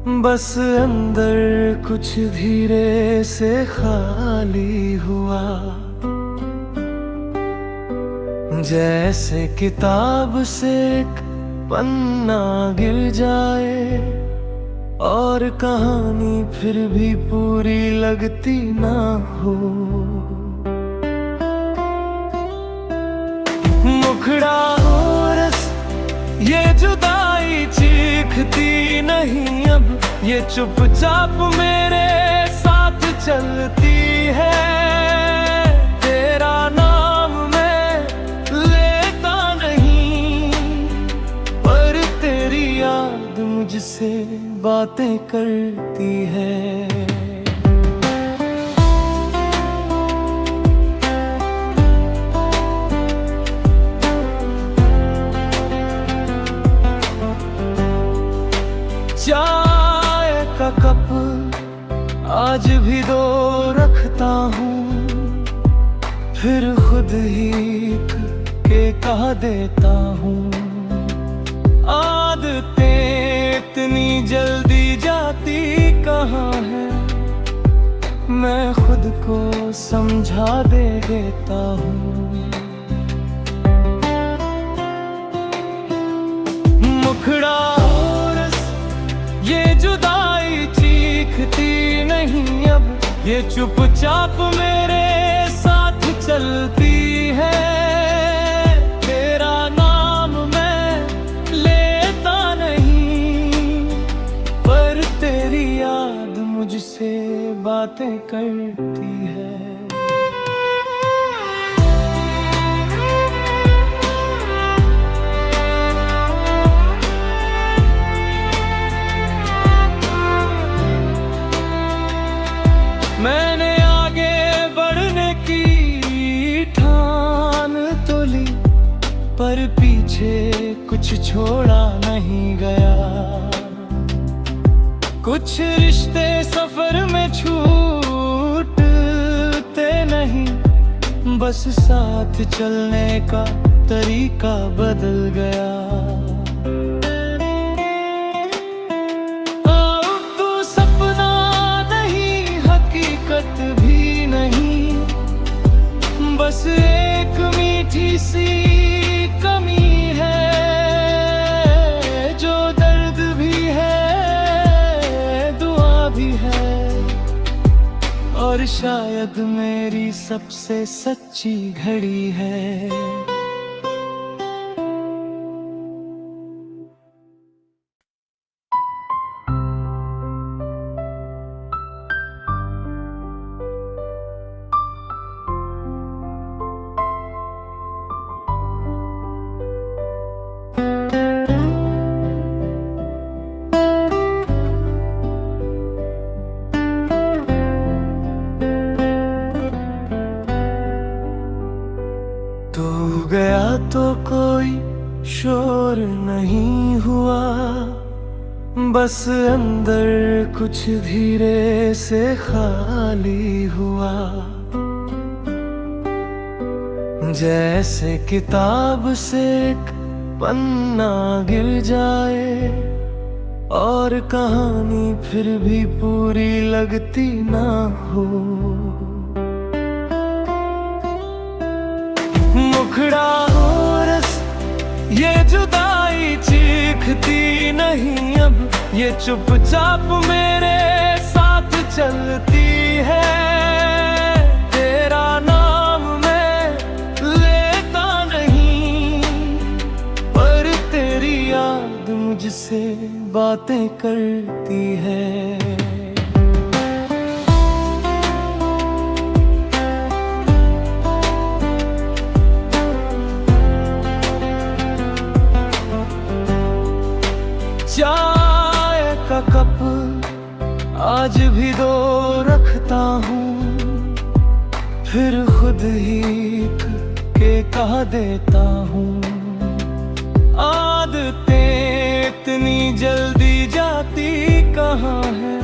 बस अंदर कुछ धीरे से खाली हुआ, जैसे किताब से एक पन्ना गिर जाए और कहानी फिर भी पूरी लगती ना हो। मुखड़ा और ये जुदाई चीखती नहीं अब, ये चुपचाप मेरे साथ चलती है। तेरा नाम मैं लेता नहीं, पर तेरी याद मुझसे बातें करती है। चाय का कप आज भी दो रखता हूँ, फिर खुद ही के कह देता हूँ। आदतें इतनी जल्दी जाती कहाँ है, मैं खुद को समझा देता हूँ। मुखड़ा ये जुदाई चीखती नहीं अब, ये चुपचाप मेरे साथ चलती है। तेरा नाम मैं लेता नहीं, पर तेरी याद मुझसे बातें करती है। मैंने आगे बढ़ने की ठान तो ली, पर पीछे कुछ छोड़ा नहीं गया। कुछ रिश्ते सफर में छूटते नहीं, बस साथ चलने का तरीका बदल गया। भी नहीं, बस एक मीठी सी कमी है, जो दर्द भी है, दुआ भी है, और शायद मेरी सबसे सच्ची घड़ी है। तू गया तो कोई शोर नहीं हुआ, बस अंदर कुछ धीरे से खाली हुआ, जैसे किताब से एक पन्ना गिर जाए और कहानी फिर भी पूरी लगती ना हो। मुखड़ा और ये जुदाई चीखती नहीं अब, ये चुपचाप मेरे साथ चलती है। तेरा नाम मैं लेता नहीं, पर तेरी याद मुझसे बातें करती है। चाय का कप आज भी दो रखता हूँ, फिर खुद ही के कह देता हूँ। आदतें इतनी जल्दी जाती कहाँ है,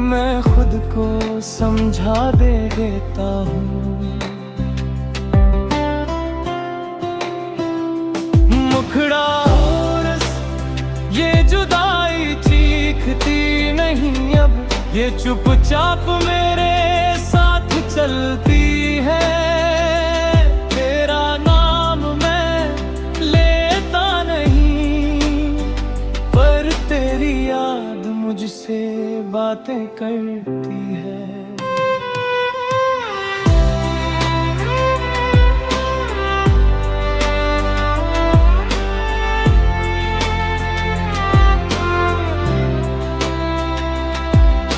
मैं खुद को समझा देता हूँ। मुखड़ा ये जुदाई चीख चीखती नहीं अब, ये चुपचाप मेरे साथ चलती है। तेरा नाम मैं लेता नहीं, पर तेरी याद मुझसे बातें करती है।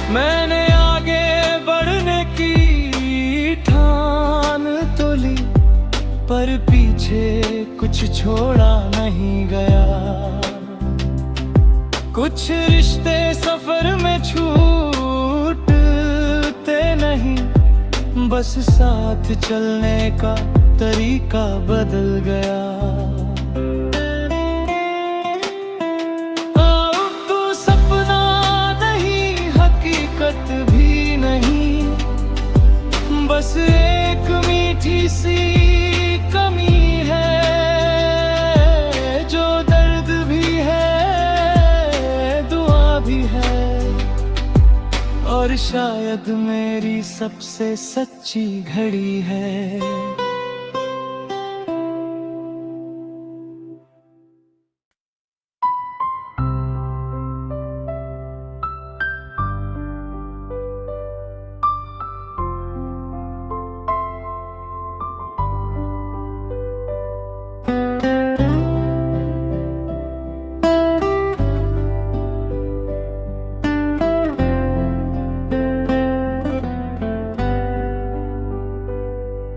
मैंने आगे बढ़ने की ठान तो ली, पर पीछे कुछ छोड़ा नहीं गया। कुछ रिश्ते सफर में छूटते नहीं, बस साथ चलने का तरीका बदल गया। भी नहीं, बस एक मीठी सी कमी है, जो दर्द भी है, दुआ भी है, और शायद मेरी सबसे सच्ची घड़ी है।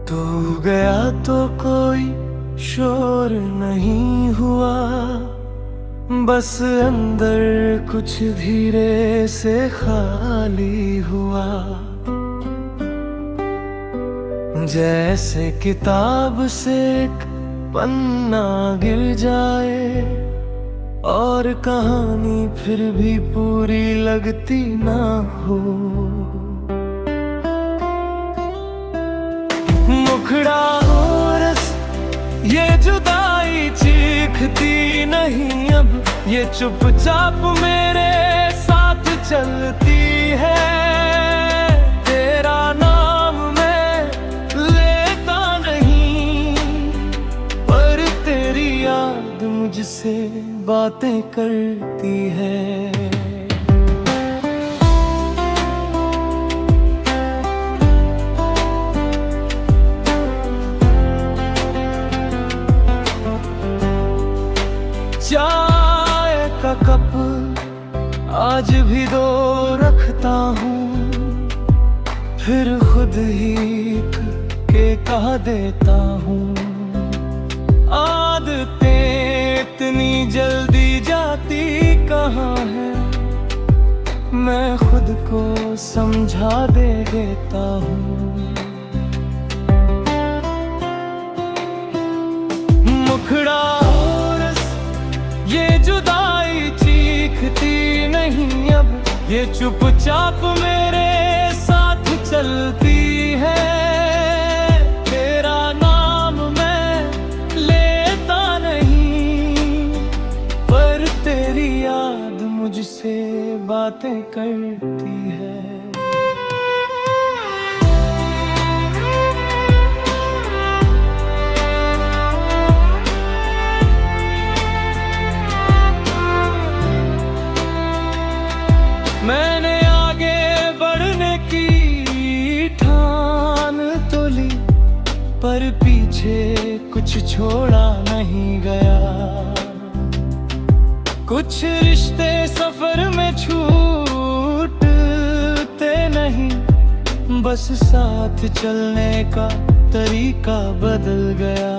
तू गया तो कोई शोर नहीं हुआ, बस अंदर कुछ धीरे से खाली हुआ। जैसे किताब से एक पन्ना गिर जाए, और कहानी फिर भी पूरी लगती ना हो। मुखड़ा और ये जुदाई चीखती नहीं अब, ये चुपचाप मेरे साथ चलती है। तेरा नाम मैं लेता नहीं, पर तेरी याद मुझसे बातें करती है। चाय का कप आज भी दो रखता हूँ, फिर खुद ही के कह देता हूँ। आदतें इतनी जल्दी जाती कहाँ है, मैं खुद को समझा देता हूँ। मुखड़ा ये जुदाई चीखती नहीं अब, ये चुपचाप मेरे साथ चलती है। तेरा नाम मैं लेता नहीं, पर तेरी याद मुझसे बातें करती है। मैंने आगे बढ़ने की ठान तो ली, पर पीछे कुछ छोड़ा नहीं गया। कुछ रिश्ते सफर में छूटते नहीं, बस साथ चलने का तरीका बदल गया।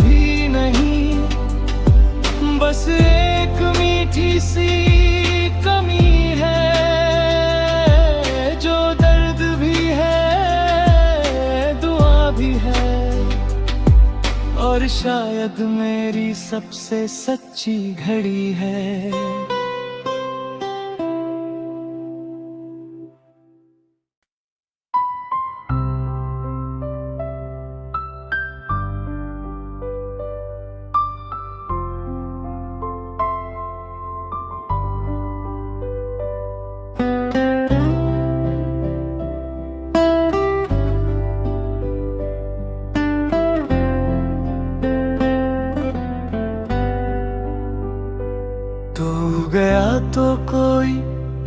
भी नहीं, बस एक मीठी सी कमी है, जो दर्द भी है, दुआ भी है, और शायद मेरी सबसे सच्ची घड़ी है। कोई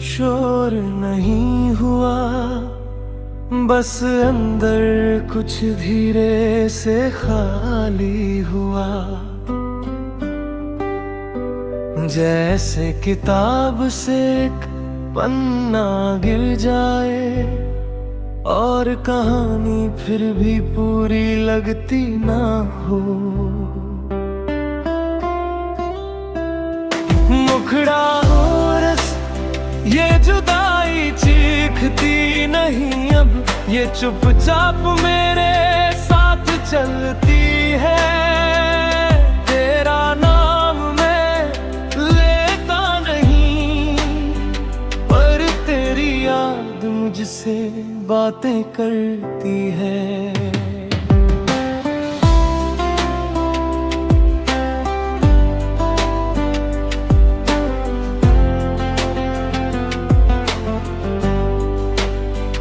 शोर नहीं हुआ, बस अंदर कुछ धीरे से खाली हुआ। जैसे किताब से एक पन्ना गिर जाए और कहानी फिर भी पूरी लगती ना हो। मुखड़ा हो रस ये जुदाई चीखती नहीं अब, ये चुपचाप मेरे साथ चलती है। तेरा नाम मैं लेता नहीं, पर तेरी याद मुझसे बातें करती है।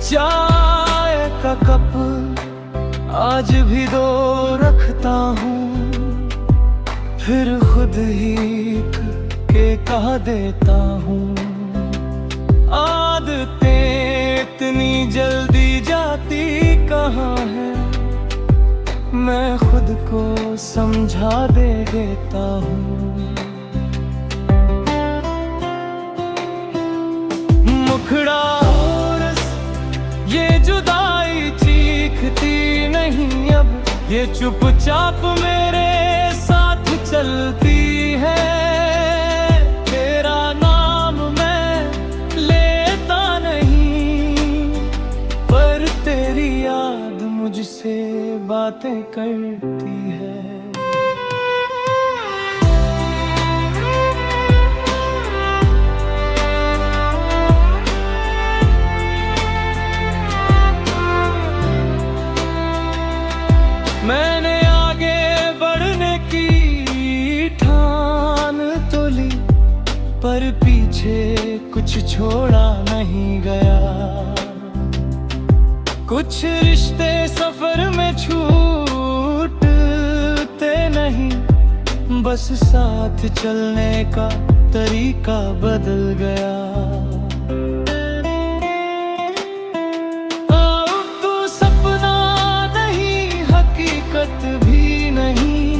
चाय का कप आज भी दो रखता हूँ, फिर खुद ही के कह देता हूँ। आदतें इतनी जल्दी जाती कहाँ है, मैं खुद को समझा देता हूँ। मुखड़ा ये जुदाई चीखती नहीं अब, ये चुपचाप मेरे साथ चलती है। तेरा नाम मैं लेता नहीं, पर तेरी याद मुझसे बातें करती है। मैंने आगे बढ़ने की ठान तो ली, पर पीछे कुछ छोड़ा नहीं गया। कुछ रिश्ते सफर में छूटते नहीं, बस साथ चलने का तरीका बदल गया। भी नहीं,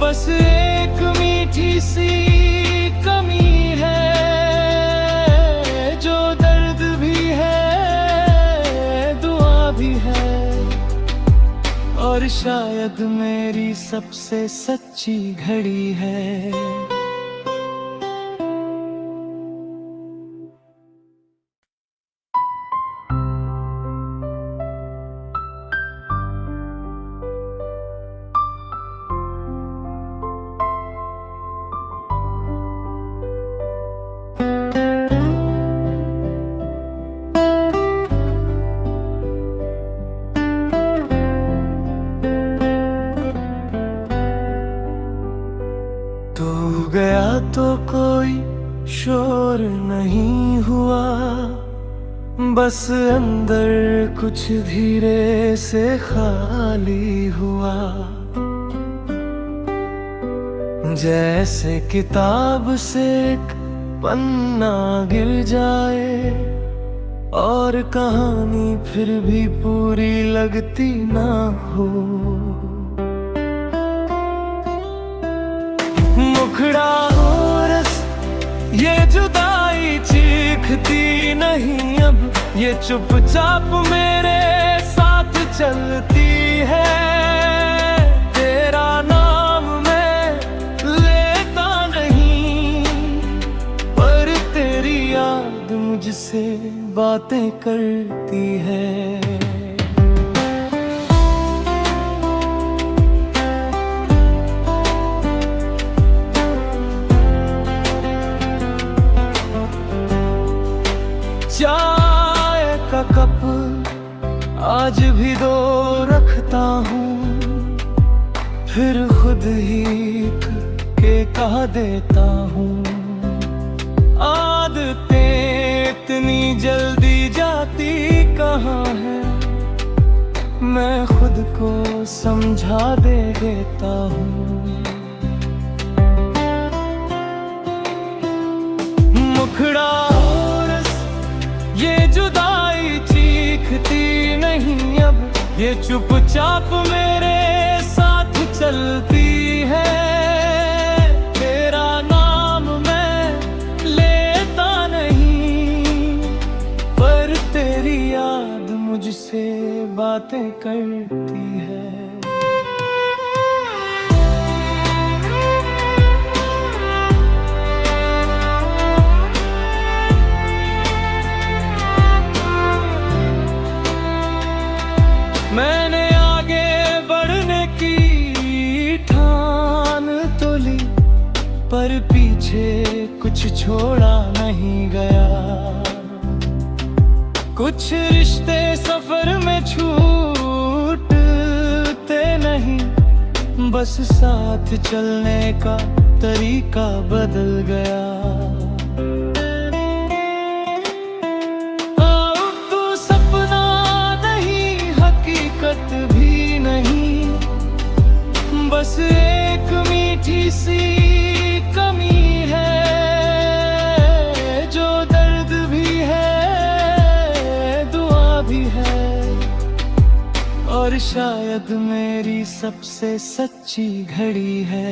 बस एक मीठी सी कमी है, जो दर्द भी है, दुआ भी है, और शायद मेरी सबसे सच्ची घड़ी है। गया तो कोई शोर नहीं हुआ, बस अंदर कुछ धीरे से खाली हुआ। जैसे किताब से एक पन्ना गिर जाए और कहानी फिर भी पूरी लगती ना हो। मुखड़ा हो रस ये जुदाई चीखती नहीं अब, ये चुपचाप मेरे साथ चलती है। तेरा नाम मैं लेता नहीं, पर तेरी याद मुझसे बातें करती है। चाय का कप आज भी दो रखता हूँ, फिर खुद ही के कह देता हूँ। आदतें इतनी जल्दी जाती कहाँ है, मैं खुद को समझा देता हूँ। मुखड़ा और ये जुदाई चीखती नहीं अब, ये चुपचाप मेरे साथ चलती है। तेरा नाम मैं लेता नहीं, पर तेरी याद मुझसे बातें करती है। मैंने आगे बढ़ने की ठान तो ली, पर पीछे कुछ छोड़ा नहीं गया। कुछ रिश्ते सफर में छूटते नहीं, बस साथ चलने का तरीका बदल गया। भी नहीं, बस एक मीठी सी कमी है, जो दर्द भी है, दुआ भी है, और शायद मेरी सबसे सच्ची घड़ी है।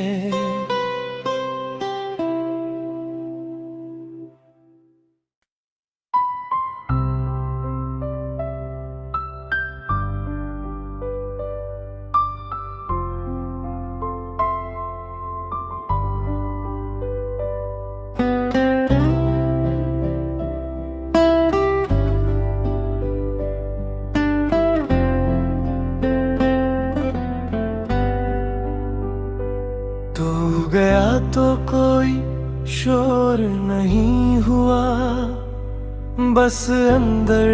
गया तो कोई शोर नहीं हुआ, बस अंदर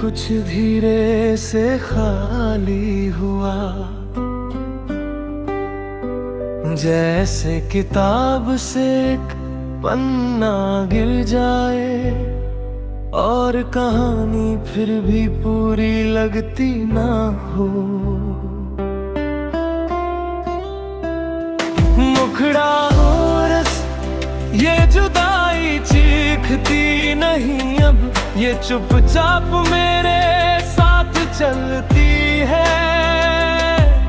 कुछ धीरे से खाली हुआ। जैसे किताब से एक पन्ना गिर जाए और कहानी फिर भी पूरी लगती ना हो। मुखड़ा और ये जुदाई चीखती नहीं अब, ये चुपचाप मेरे साथ चलती है।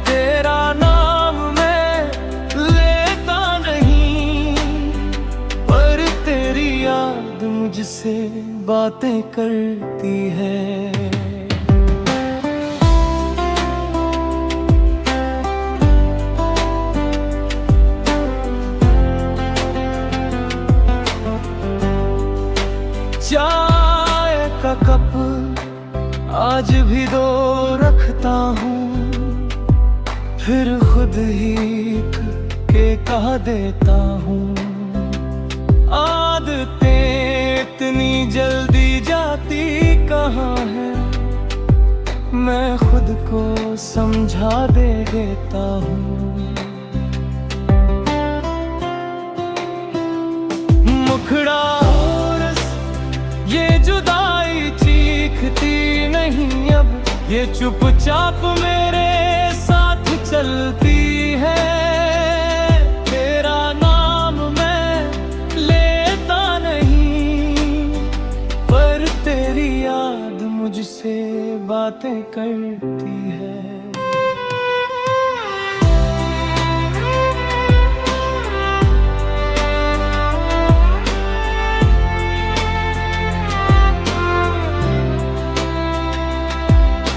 तेरा नाम मैं लेता नहीं, पर तेरी याद मुझसे बातें करती है। चाय का कप आज भी दो रखता हूँ, फिर खुद ही के कह देता हूँ। आदतें इतनी जल्दी जाती कहाँ है, मैं खुद को समझा देता हूँ। मुखड़ा ये जुदाई चीखती नहीं अब, ये चुपचाप मेरे साथ चलती है। तेरा नाम मैं लेता नहीं, पर तेरी याद मुझसे बातें करती है।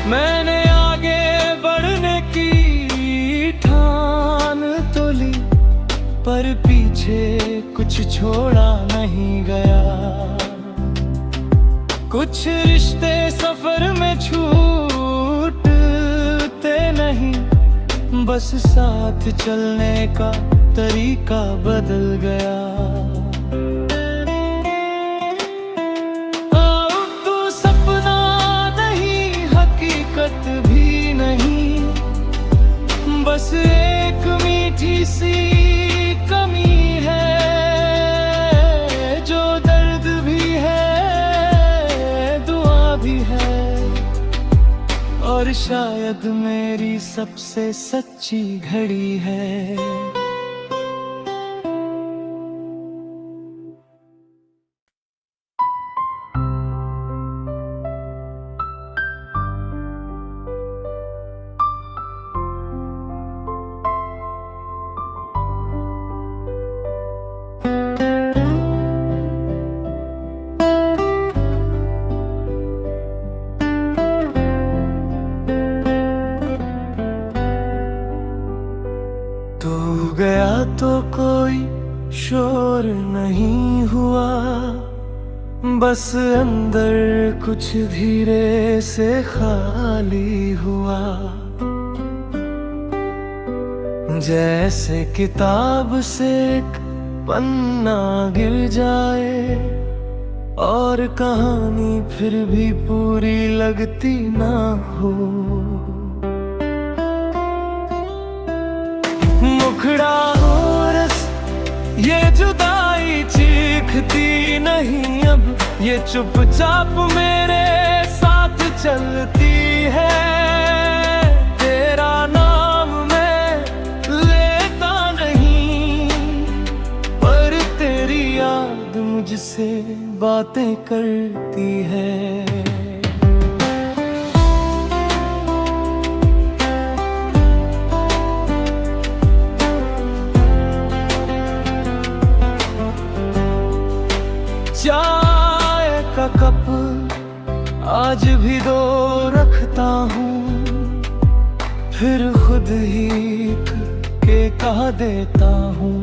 मैंने आगे बढ़ने की ठान तो ली, पर पीछे कुछ छोड़ा नहीं गया। कुछ रिश्ते सफर में छूटते नहीं, बस साथ चलने का तरीका बदल गया। भी नहीं, बस एक मीठी सी कमी है, जो दर्द भी है, दुआ भी है, और शायद मेरी सबसे सच्ची घड़ी है। गया तो कोई शोर नहीं हुआ, बस अंदर कुछ धीरे से खाली हुआ। जैसे किताब से एक पन्ना गिर जाए और कहानी फिर भी पूरी लगती ना हो। मुखड़ा हो रस ये जुदाई चीखती नहीं अब, ये चुपचाप मेरे साथ चलती है। तेरा नाम मैं लेता नहीं, पर तेरी याद मुझसे बातें करती है। चाय का कप आज भी दो रखता हूँ, फिर खुद ही के कह देता हूँ।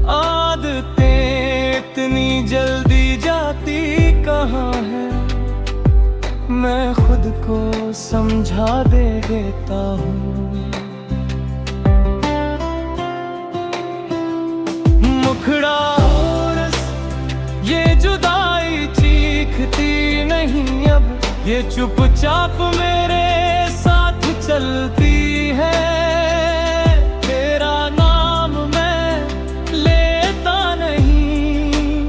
आदतें इतनी जल्दी जाती कहाँ है, मैं खुद को समझा देता हूँ। मुखड़ा ये जुदाई चीखती नहीं अब, ये चुपचाप मेरे साथ चलती है। तेरा नाम मैं लेता नहीं,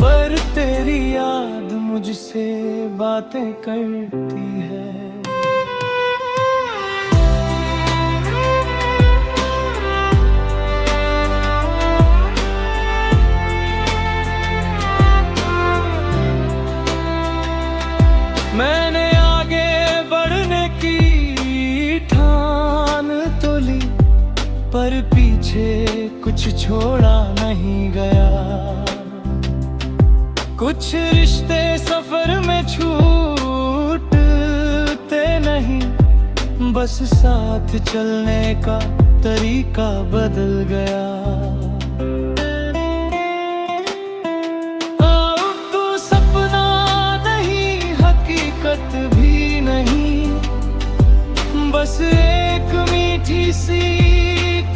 पर तेरी याद मुझसे बातें करती है। मैंने आगे बढ़ने की ठान तो ली, पर पीछे कुछ छोड़ा नहीं गया। कुछ रिश्ते सफर में छूटते नहीं, बस साथ चलने का तरीका बदल गया। भी नहीं, बस एक मीठी सी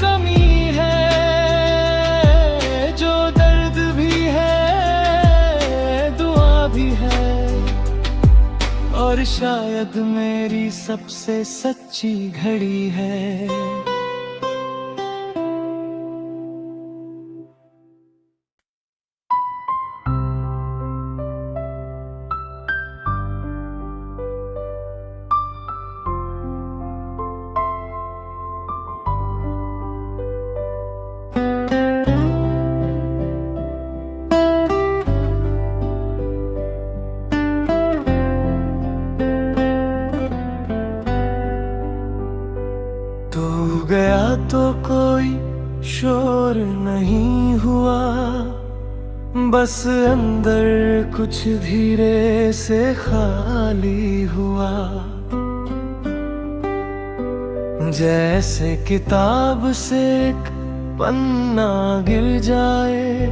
कमी है, जो दर्द भी है, दुआ भी है, और शायद मेरी सबसे सच्ची घड़ी है। गया तो कोई शोर नहीं हुआ, बस अंदर कुछ धीरे से खाली हुआ। जैसे किताब से एक पन्ना गिर जाए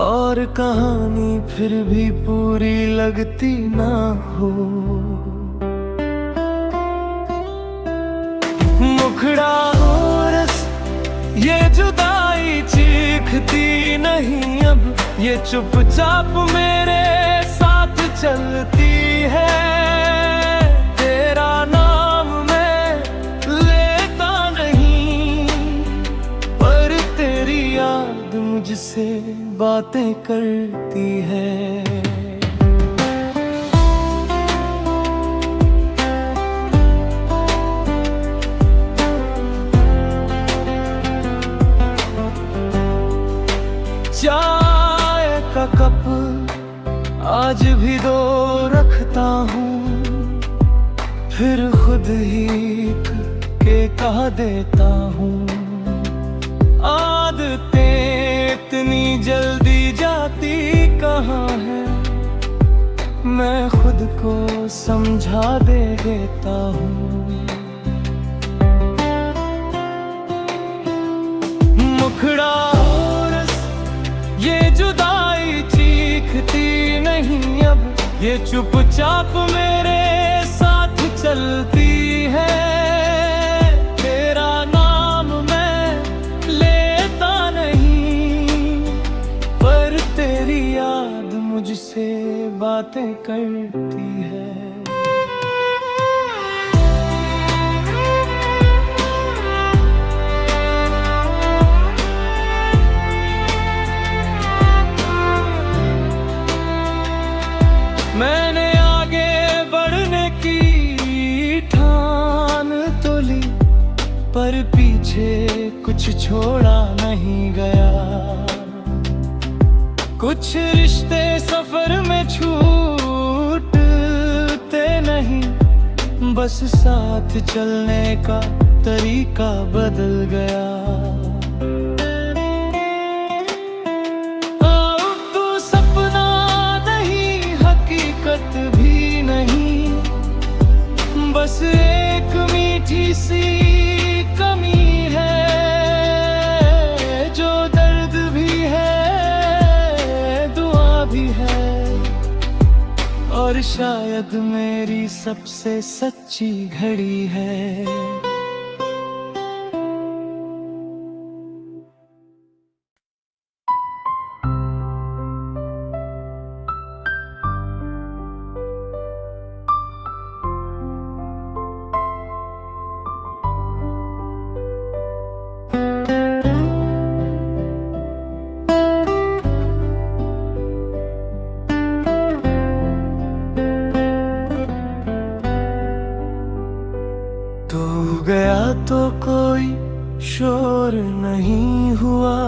और कहानी फिर भी पूरी लगती ना हो। मुखड़ा हो रस ये जुदाई चीखती नहीं अब, ये चुपचाप मेरे साथ चलती है। तेरा नाम मैं लेता नहीं, पर तेरी याद मुझसे बातें करती है। चाय का कप आज भी दो रखता हूँ, फिर खुद ही के कह देता हूँ। आदतें इतनी जल्दी जाती कहाँ है, मैं खुद को समझा देता हूँ। ये चुपचाप मेरे साथ चलती है। तेरा नाम मैं लेता नहीं, पर तेरी याद मुझसे बातें करती है। मैंने आगे बढ़ने की ठान तो ली, पर पीछे कुछ छोड़ा नहीं गया। कुछ रिश्ते सफर में छूटते नहीं, बस साथ चलने का तरीका बदल गया। भी नहीं, बस एक मीठी सी कमी है, जो दर्द भी है, दुआ भी है, और शायद मेरी सबसे सच्ची घड़ी है। तू गया तो कोई शोर नहीं हुआ,